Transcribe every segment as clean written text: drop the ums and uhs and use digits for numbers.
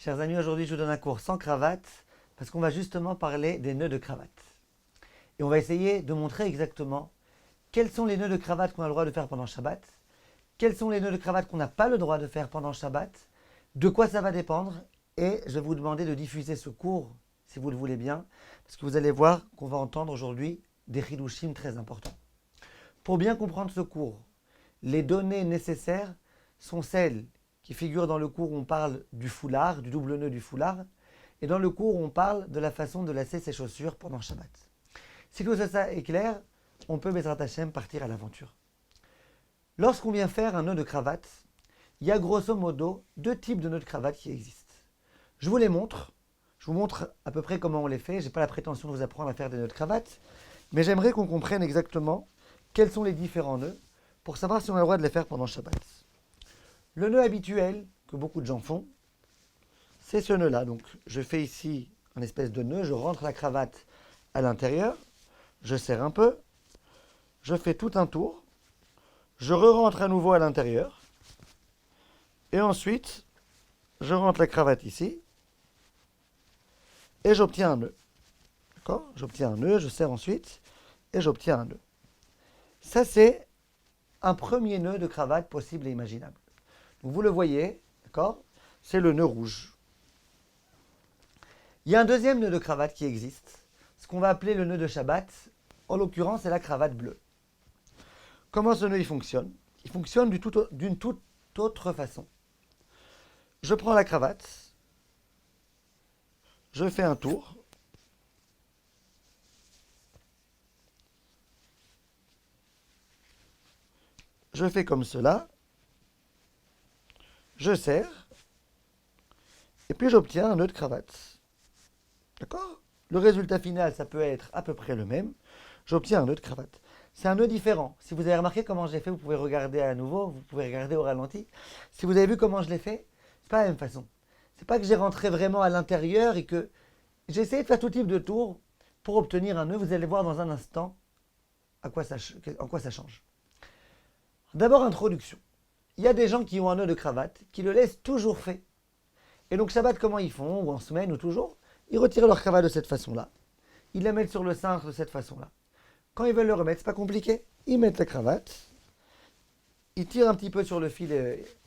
Chers amis, aujourd'hui je vous donne un cours sans cravate parce qu'on va justement parler des nœuds de cravate. Et on va essayer de montrer exactement quels sont les nœuds de cravate qu'on a le droit de faire pendant Shabbat, quels sont les nœuds de cravate qu'on n'a pas le droit de faire pendant Shabbat, de quoi ça va dépendre, et je vais vous demander de diffuser ce cours, si vous le voulez bien, parce que vous allez voir qu'on va entendre aujourd'hui des chidushim très importants. Pour bien comprendre ce cours, les données nécessaires sont celles qui figurent dans le cours où on parle du foulard, du double nœud du foulard, et dans le cours où on parle de la façon de lasser ses chaussures pendant Shabbat. Si tout ça est clair, on peut, Bezrat Hashem, partir à l'aventure. Lorsqu'on vient faire un nœud de cravate, il y a grosso modo deux types de nœuds de cravate qui existent. Je vous les montre. Je vous montre à peu près comment on les fait. Je n'ai pas la prétention de vous apprendre à faire des nœuds de cravate, mais j'aimerais qu'on comprenne exactement quels sont les différents nœuds pour savoir si on a le droit de les faire pendant Shabbat. Le nœud habituel que beaucoup de gens font, c'est ce nœud-là. Donc je fais ici un espèce de nœud, je rentre la cravate à l'intérieur, je serre un peu, je fais tout un tour, je re-rentre à nouveau à l'intérieur, et ensuite je rentre la cravate ici, et j'obtiens un nœud. D'accord ? J'obtiens un nœud, je serre ensuite, et j'obtiens un nœud. Ça, c'est un premier nœud de cravate possible et imaginable. Donc vous le voyez, d'accord ? C'est le nœud rouge. Il y a un deuxième nœud de cravate qui existe, ce qu'on va appeler le nœud de Shabbat. En l'occurrence, c'est la cravate bleue. Comment ce nœud il fonctionne ? Il fonctionne d'une toute autre façon. Je prends la cravate, je fais un tour, je fais comme cela, je serre, et puis j'obtiens un nœud de cravate. D'accord ? Le résultat final, ça peut être à peu près le même. J'obtiens un nœud de cravate. C'est un nœud différent. Si vous avez remarqué comment je l'ai fait, vous pouvez regarder à nouveau, vous pouvez regarder au ralenti. Si vous avez vu comment je l'ai fait, c'est pas la même façon. C'est pas que j'ai rentré vraiment à l'intérieur et que j'ai essayé de faire tout type de tour pour obtenir un nœud. Vous allez voir dans un instant en quoi ça change. D'abord, introduction. Il y a des gens qui ont un nœud de cravate, qui le laissent toujours fait. Et donc, Shabbat, comment ils font, ou en semaine, ou toujours, ils retirent leur cravate de cette façon-là. Ils la mettent sur le cintre de cette façon-là. Quand ils veulent le remettre, c'est pas compliqué. Ils mettent la cravate, ils tirent un petit peu sur le fil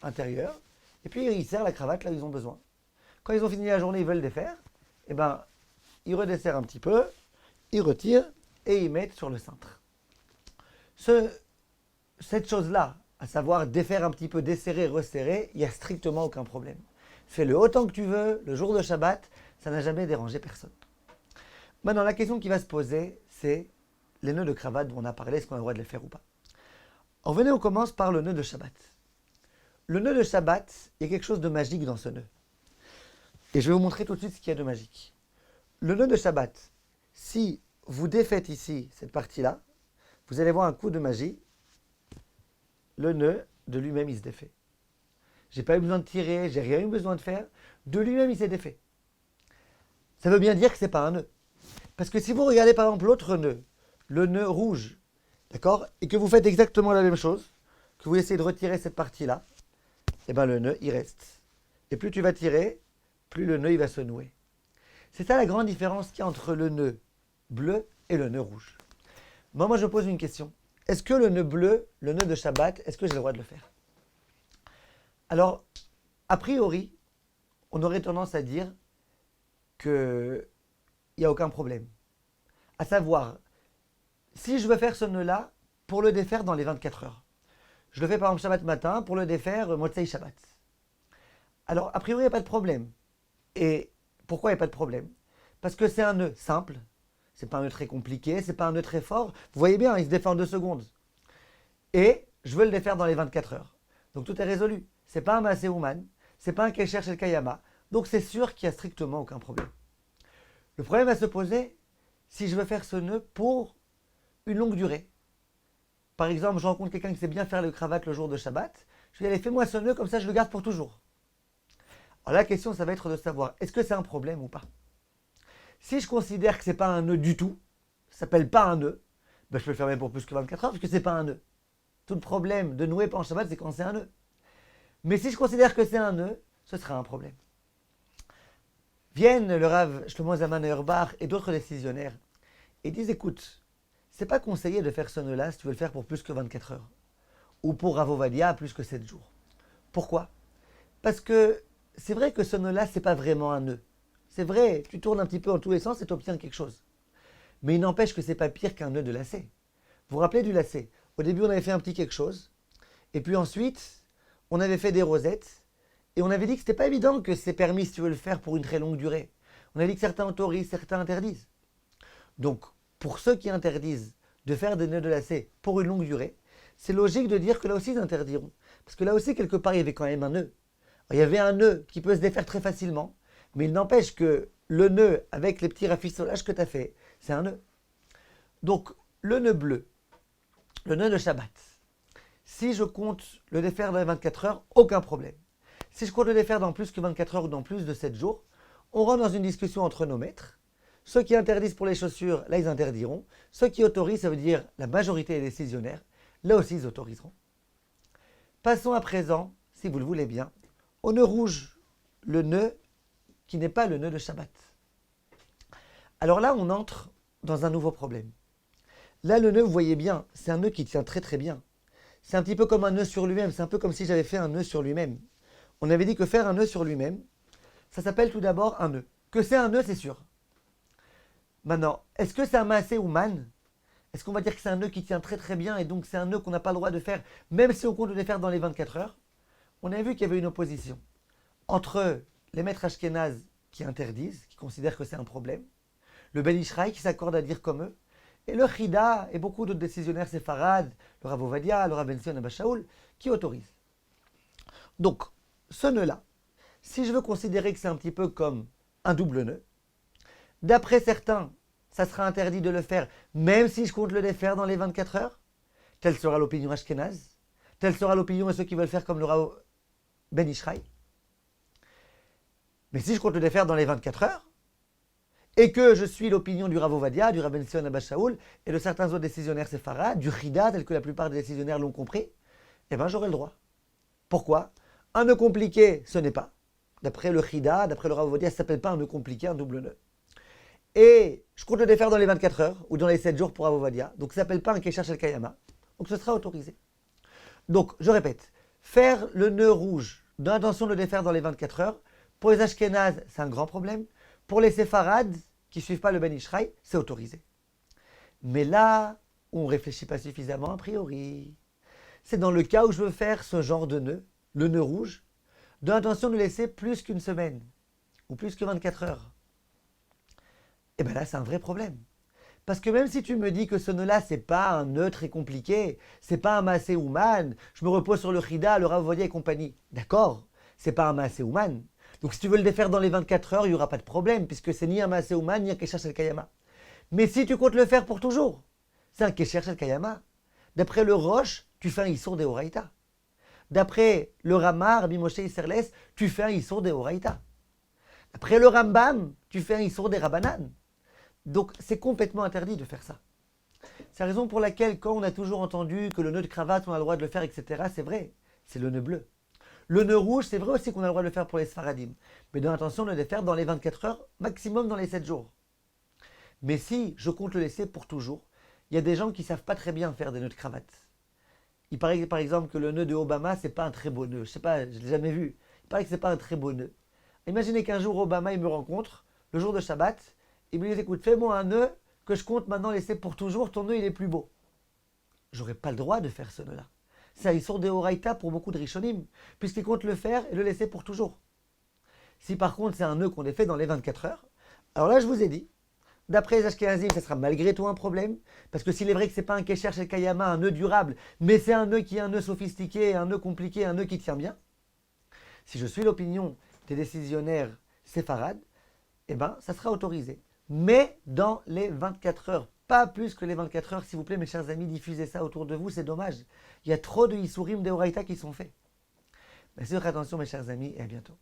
intérieur, et puis ils serrent la cravate là où ils ont besoin. Quand ils ont fini la journée, ils veulent défaire, et ben, ils redesserrent un petit peu, ils retirent, et ils mettent sur le cintre. Cette chose-là, à savoir défaire un petit peu, desserrer, resserrer, il n'y a strictement aucun problème. Fais-le autant que tu veux, le jour de Shabbat, ça n'a jamais dérangé personne. Maintenant, la question qui va se poser, c'est les nœuds de cravate dont on a parlé, est-ce qu'on a le droit de les faire ou pas ? Alors venez, on commence par le nœud de Shabbat. Le nœud de Shabbat, il y a quelque chose de magique dans ce nœud. Et je vais vous montrer tout de suite ce qu'il y a de magique. Le nœud de Shabbat, si vous défaites ici cette partie-là, vous allez voir un coup de magie, le nœud de lui-même il se défait. J'ai pas eu besoin de tirer, j'ai rien eu besoin de faire, de lui-même il s'est défait. Ça veut bien dire que c'est pas un nœud. Parce que si vous regardez par exemple l'autre nœud, le nœud rouge, d'accord, et que vous faites exactement la même chose, que vous essayez de retirer cette partie-là, et bien le nœud il reste. Et plus tu vas tirer, plus le nœud il va se nouer. C'est ça la grande différence qu'il y a entre le nœud bleu et le nœud rouge. Moi je pose une question. Est-ce que le nœud bleu, le nœud de Shabbat, est-ce que j'ai le droit de le faire ? Alors, a priori, on aurait tendance à dire qu'il n'y a aucun problème. À savoir, si je veux faire ce nœud-là, pour le défaire dans les 24 heures. Je le fais par exemple Shabbat matin, pour le défaire Motzei Shabbat. Alors, a priori, il n'y a pas de problème. Et pourquoi il n'y a pas de problème ? Parce que c'est un nœud simple, c'est pas un nœud très compliqué, c'est pas un nœud très fort. Vous voyez bien, il se défait en 2 secondes. Et je veux le défaire dans les 24 heures. Donc tout est résolu. C'est pas un Maaseh Ouman, c'est pas un Kesher Shel Kayama. Donc c'est sûr qu'il n'y a strictement aucun problème. Le problème va se poser si je veux faire ce nœud pour une longue durée. Par exemple, je rencontre quelqu'un qui sait bien faire le cravate le jour de Shabbat. Je lui dis, allez, fais-moi ce nœud, comme ça je le garde pour toujours. Alors la question, ça va être de savoir, est-ce que c'est un problème ou pas ? Si je considère que ce n'est pas un nœud du tout, ça ne s'appelle pas un nœud, ben je peux le faire même pour plus que 24 heures, parce que ce n'est pas un nœud. Tout le problème de nouer pendant Shabbat, c'est quand c'est un nœud. Mais si je considère que c'est un nœud, ce sera un problème. Viennent le Rav Shlomo Zalman Auerbach et d'autres décisionnaires et disent écoute, c'est pas conseillé de faire ce nœud-là si tu veux le faire pour plus que 24 heures ou pour Rav Ovadia plus que 7 jours. Pourquoi? Parce que c'est vrai que ce nœud-là, c'est pas vraiment un nœud. C'est vrai, tu tournes un petit peu en tous les sens et tu obtiens quelque chose. Mais il n'empêche que c'est pas pire qu'un nœud de lacet. Vous vous rappelez du lacet? Au début, on avait fait un petit quelque chose, et puis ensuite, on avait fait des rosettes, et on avait dit que c'était pas évident que c'est permis si tu veux le faire pour une très longue durée. On a dit que certains autorisent, certains interdisent. Donc, pour ceux qui interdisent de faire des nœuds de lacet pour une longue durée, c'est logique de dire que là aussi ils interdiront. Parce que là aussi, quelque part, il y avait quand même un nœud. Il y avait un nœud qui peut se défaire très facilement, mais il n'empêche que le nœud avec les petits rafistolages que tu as fait, c'est un nœud. Donc, le nœud bleu, le nœud de Shabbat, si je compte le défaire dans les 24 heures, aucun problème. Si je compte le défaire dans plus que 24 heures ou dans plus de 7 jours, on rentre dans une discussion entre nos maîtres. Ceux qui interdisent pour les chaussures, là ils interdiront. Ceux qui autorisent, ça veut dire la majorité des décisionnaires, là aussi ils autoriseront. Passons à présent, si vous le voulez bien, au nœud rouge, le nœud qui n'est pas le nœud de Shabbat. Alors là, on entre dans un nouveau problème. Là, le nœud, vous voyez bien, c'est un nœud qui tient très très bien. C'est un petit peu comme un nœud sur lui-même, c'est un peu comme si j'avais fait un nœud sur lui-même. On avait dit que faire un nœud sur lui-même, ça s'appelle tout d'abord un nœud. Que c'est un nœud, c'est sûr. Maintenant, est-ce que c'est un maasé ou man? Est-ce qu'on va dire que c'est un nœud qui tient très très bien et donc c'est un nœud qu'on n'a pas le droit de faire, même si on compte le faire dans les 24 heures? On a vu qu'il y avait une opposition entre les maîtres ashkénazes qui interdisent, qui considèrent que c'est un problème, le Ben Ishraï qui s'accorde à dire comme eux, et le Chida et beaucoup d'autres décisionnaires séfarades, le Rav Ovadia, le Rav Ben Zion Abba Shaul, qui autorisent. Donc, ce nœud-là, si je veux considérer que c'est un petit peu comme un double nœud, d'après certains, ça sera interdit de le faire, même si je compte le défaire dans les 24 heures. Telle sera l'opinion ashkénaze. Telle sera l'opinion de ceux qui veulent faire comme le Rav Ben Ishraï. Mais si je compte le défaire dans les 24 heures, et que je suis l'opinion du Rav Ovadia, du Rav Ben Zion Abba Shaul, et de certains autres décisionnaires séfarades, du Chida, tel que la plupart des décisionnaires l'ont compris, eh bien j'aurai le droit. Pourquoi? Un nœud compliqué, ce n'est pas. D'après le Chida, d'après le Rav Ovadia, ça ne s'appelle pas un nœud compliqué, un double nœud. Et je compte le défaire dans les 24 heures, ou dans les 7 jours pour Rav Ovadia, donc ça ne s'appelle pas un Kesher Shel Kayama, donc ce sera autorisé. Donc, je répète, faire le nœud rouge dans l'intention de le défaire dans les 24 heures, pour les Ashkénazes, c'est un grand problème. Pour les séfarades, qui ne suivent pas le Ben Ishraï, c'est autorisé. Mais là, on ne réfléchit pas suffisamment a priori. C'est dans le cas où je veux faire ce genre de nœud, le nœud rouge, de l'intention de le laisser plus qu'une semaine, ou plus que 24 heures. Et bien là, c'est un vrai problème. Parce que même si tu me dis que ce nœud-là, c'est pas un nœud très compliqué, c'est pas un maasé ouman, je me repose sur le Chida, le Rav Ovadia et compagnie. D'accord, c'est pas un maasé ouman. Donc si tu veux le défaire dans les 24 heures, il n'y aura pas de problème, puisque c'est ni un maasé ouman, ni un kesher shel kayama. Mais si tu comptes le faire pour toujours, c'est un kesher shel kayama. D'après le Roche, tu fais un issour de Horaïta. D'après le Rama, Rabbi Moshe Isserles, tu fais un issour de Horaïta. D'après le Rambam, tu fais un issour des Rabbanan. Donc c'est complètement interdit de faire ça. C'est la raison pour laquelle, quand on a toujours entendu que le nœud de cravate, on a le droit de le faire, etc., c'est vrai, c'est le nœud bleu. Le nœud rouge, c'est vrai aussi qu'on a le droit de le faire pour les Sfaradim, mais dans l'intention de le faire dans les 24 heures, maximum dans les 7 jours. Mais si je compte le laisser pour toujours, il y a des gens qui ne savent pas très bien faire des nœuds de cravate. Il paraît par exemple que le nœud de Obama, c'est pas un très beau nœud. Je sais pas, je ne l'ai jamais vu. Il paraît que c'est pas un très beau nœud. Imaginez qu'un jour Obama il me rencontre, le jour de Shabbat, il me dit écoute, fais-moi un nœud que je compte maintenant laisser pour toujours, ton nœud il est plus beau. J'aurais pas le droit de faire ce nœud-là. C'est un issour de Horaïta pour beaucoup de Rishonim, puisqu'il compte le faire et le laisser pour toujours. Si par contre c'est un nœud qu'on a fait dans les 24 heures, alors là je vous ai dit, d'après les Ashkenazim, ça sera malgré tout un problème, parce que s'il est vrai que c'est pas un Kesher Shel Kayama, un nœud durable, mais c'est un nœud qui est un nœud sophistiqué, un nœud compliqué, un nœud qui tient bien, si je suis l'opinion des décisionnaires séfarades, eh ben ça sera autorisé. Mais dans les 24 heures, pas plus que les 24 heures, s'il vous plaît, mes chers amis, diffusez ça autour de vous, c'est dommage. Il y a trop de Issourim de Horaïta qui sont faits. Merci de votre attention, mes chers amis, et à bientôt.